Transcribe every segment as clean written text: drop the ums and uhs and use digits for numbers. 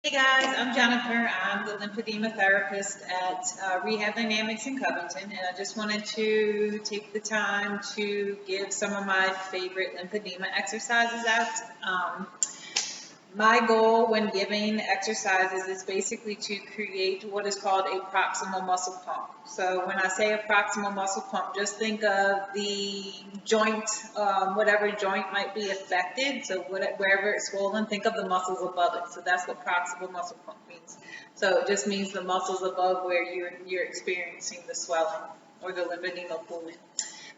Hey guys, I'm Jennifer. I'm the lymphedema therapist at Rehab Dynamics in Covington, and I just wanted to take the time to give some of my favorite lymphedema exercises out. My goal when giving exercises is basically to create what is called a proximal muscle pump. So when I say a proximal muscle pump, just think of the joint, whatever joint might be affected. So wherever it's swollen, think of the muscles above it. So that's what proximal muscle pump means. So it just means the muscles above where you're experiencing the swelling or the lymphedema pooling.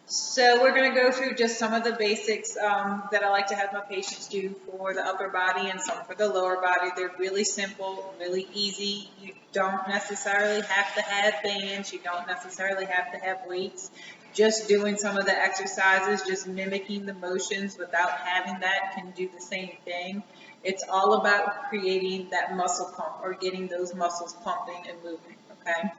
So we're going to go through just some of the basics that I like to have my patients do for the upper body and some for the lower body. They're really simple, really easy. You don't necessarily have to have bands. You don't necessarily have to have weights. Just doing some of the exercises, just mimicking the motions without having that can do the same thing. It's all about creating that muscle pump or getting those muscles pumping and moving, okay?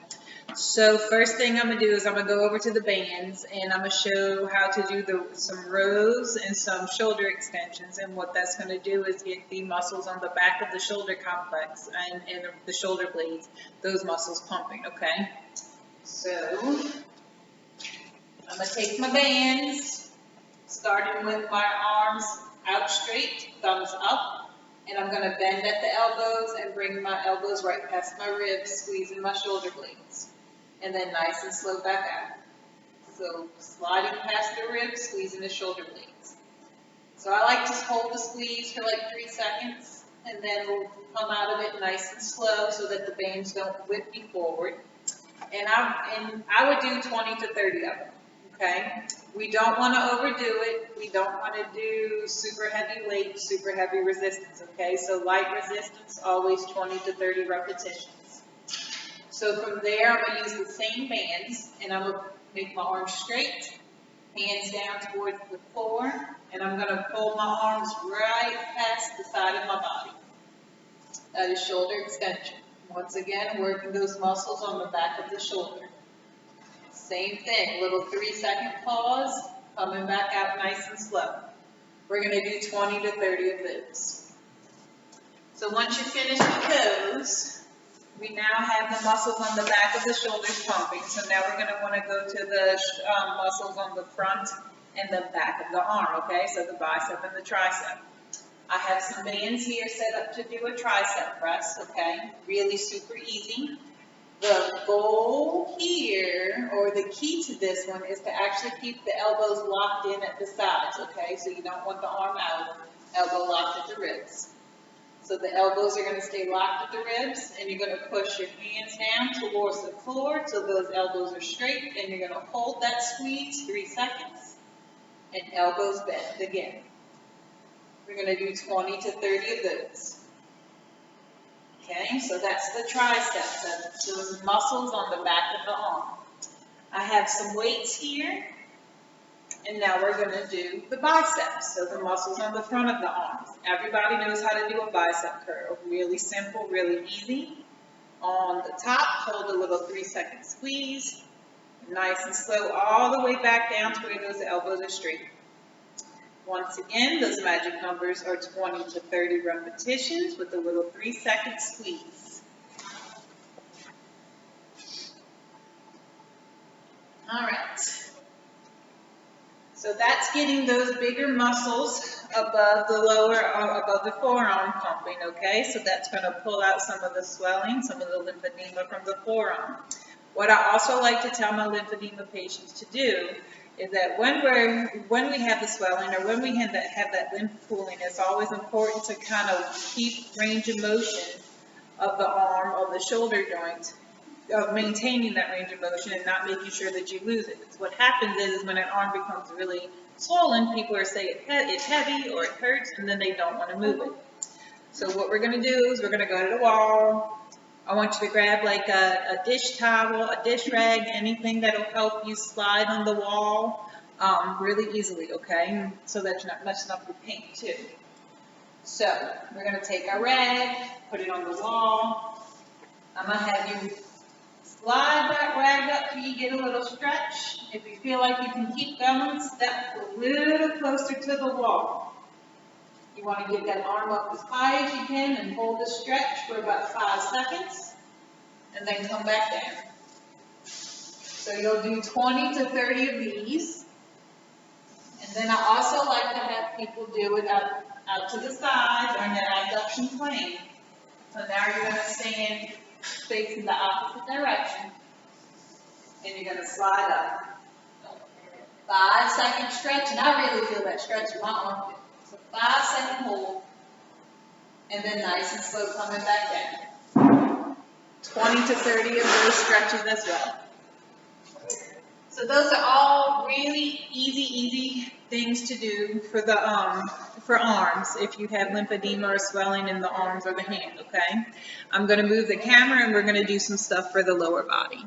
So first thing I'm going to do is I'm going to go over to the bands and I'm going to show how to do some rows and some shoulder extensions. And what that's going to do is get the muscles on the back of the shoulder complex and the shoulder blades, those muscles pumping, okay? So I'm going to take my bands, starting with my arms out straight, thumbs up, and I'm going to bend at the elbows and bring my elbows right past my ribs, squeezing my shoulder blades. And then nice and slow back out. So sliding past the ribs, squeezing the shoulder blades. So I like to hold the squeeze for like 3 seconds, and then we'll come out of it nice and slow so that the bands don't whip me forward. And I would do 20 to 30 of them, okay? We don't want to overdo it. We don't want to do super heavy weight, super heavy resistance, okay? So light resistance, always 20 to 30 repetitions. So from there, I'm going to use the same bands, and I'm going to make my arms straight, hands down towards the floor, and I'm going to pull my arms right past the side of my body. That is shoulder extension. Once again, working those muscles on the back of the shoulder. Same thing, little 3-second pause, coming back out nice and slow. We're going to do 20 to 30 of those. So once you finish with those, we now have the muscles on the back of the shoulders pumping. So now we're going to want to go to the muscles on the front and the back of the arm, okay? So the bicep and the tricep. I have some bands here set up to do a tricep press, okay? Really super easy. The goal here, or the key to this one, is to actually keep the elbows locked in at the sides, okay? So you don't want the arm out, elbow locked at the ribs. So the elbows are going to stay locked at the ribs, and you're going to push your hands down towards the floor till those elbows are straight, and you're going to hold that squeeze 3 seconds, and elbows bend again. We're going to do 20 to 30 of those. Okay, so that's the triceps, those muscles on the back of the arm. I have some weights here. And now we're going to do the biceps, so the muscles on the front of the arms. Everybody knows how to do a bicep curl. Really simple, really easy. On the top, hold a little 3-second squeeze. Nice and slow all the way back down to where those elbows are straight. Once again, those magic numbers are 20 to 30 repetitions with a little 3-second squeeze. All right. So that's getting those bigger muscles above the forearm pumping, okay? So that's going to pull out some of the swelling, some of the lymphedema from the forearm. What I also like to tell my lymphedema patients to do is that when we have the swelling or when we have that lymph pooling, it's always important to kind of keep range of motion of the arm or the shoulder joint, of maintaining that range of motion and not making sure that you lose it. What happens is when an arm becomes really swollen, people are saying it's heavy or it hurts, and then they don't want to move it. So what we're going to do is we're going to go to the wall. I want you to grab like a dish towel, a dish rag, anything that'll help you slide on the wall really easily, okay? So that you're not messing up your paint too. So we're going to take our rag, put it on the wall. I'm going to have you slide that rag up till you get a little stretch. If you feel like you can keep going, step a little closer to the wall. You want to get that arm up as high as you can and hold the stretch for about 5 seconds, and then come back down. So you'll do 20 to 30 of these. And then I also like to have people do it out to the side or in the abduction plane. So now you're going to stand facing the opposite direction, and you're going to slide up. 5-second stretch, and I really feel that stretch in my arm. So 5-second hold, and then nice and slow coming back down. 20 to 30 of those stretches as well. So those are all really easy things to do for the for arms if you have lymphedema or swelling in the arms or the hand, okay? I'm going to move the camera and we're going to do some stuff for the lower body.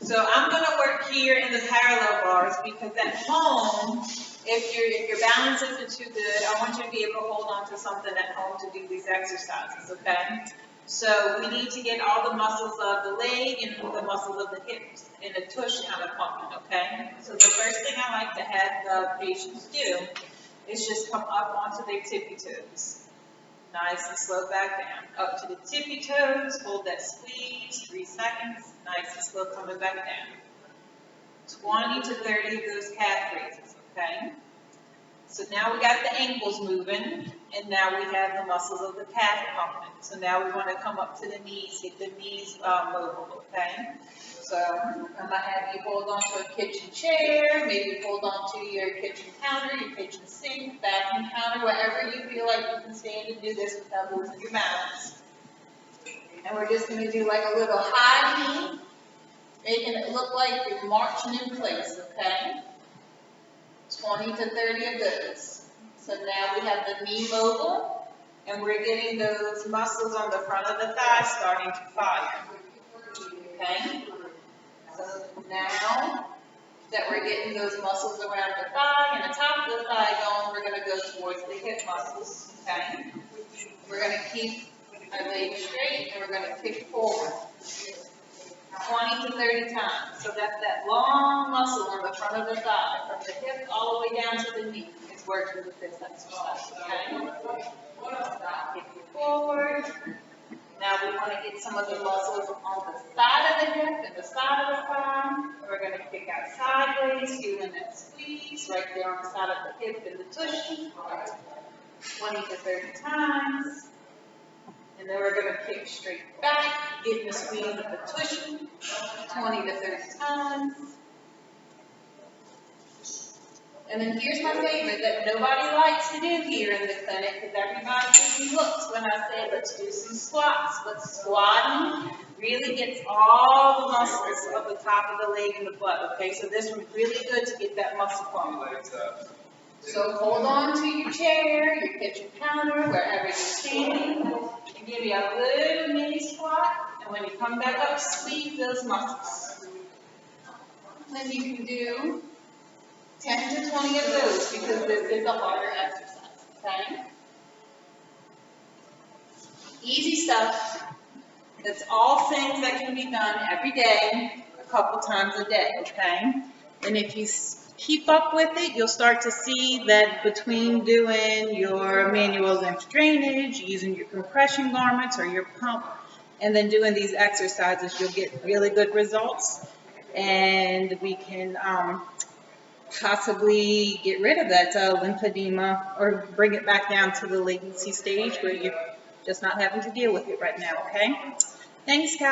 So I'm going to work here in the parallel bars because at home, if your balance isn't too good, I want you to be able to hold on to something at home to do these exercises, okay? So we need to get all the muscles of the leg and the muscles of the hips and the tush kind of pumping, okay? So the first thing I like to have the patients do is just come up onto their tippy toes. Nice and slow back down. Up to the tippy toes, hold that squeeze, 3 seconds. Nice and slow coming back down. 20 to 30 of those calf raises, okay? So now we got the ankles moving, and now we have the muscles of the calf pumping. So now we want to come up to the knees, get the knees mobile, okay? So I'm going to have you hold on to a kitchen chair, maybe hold on to your kitchen counter, your kitchen sink, vacuum counter, wherever you feel like you can stand and do this without losing your balance. And we're just going to do like a little high knee, making it look like you're marching in place, okay? 20 to 30 of those. So now we have the knee mobile, and we're getting those muscles on the front of the thigh starting to fire. Okay? So now that we're getting those muscles around the thigh and the top of the thigh going, we're going to go towards the hip muscles. Okay? We're going to keep our legs straight, and we're going to kick forward. 20 to 30 times. So that's that long muscle on the front of the thigh, from the hip all the way down to the knee. It's working with this exercise, okay? Kick it forward. Now we want to get some of the muscles on the side of the hip and the side of the thigh. We're going to kick out sideways, feeling that squeeze right there on the side of the hip and the tush. 20 to 30 times. And then we're going to kick straight back, getting the squeeze of the tushy, 20 to 30 times. And then here's my favorite that nobody likes to do here in the clinic, because everybody gives me looks when I say let's do some squats. But squatting really gets all the muscles of the top of the leg and the butt, okay? So this one's really good to get that muscle pump. So hold on to your chair, your kitchen counter, wherever you're standing, and give me a little mini squat. And when you come back up, squeeze those muscles. Then you can do 10 to 20 of those because this is a harder exercise, okay? Easy stuff. That's all things that can be done every day, a couple times a day, okay? And if you keep up with it, you'll start to see that between doing your manual lymph drainage, using your compression garments or your pump, and then doing these exercises, you'll get really good results. And we can possibly get rid of that lymphedema or bring it back down to the latency stage where you're just not having to deal with it right now, okay? Thanks, guys.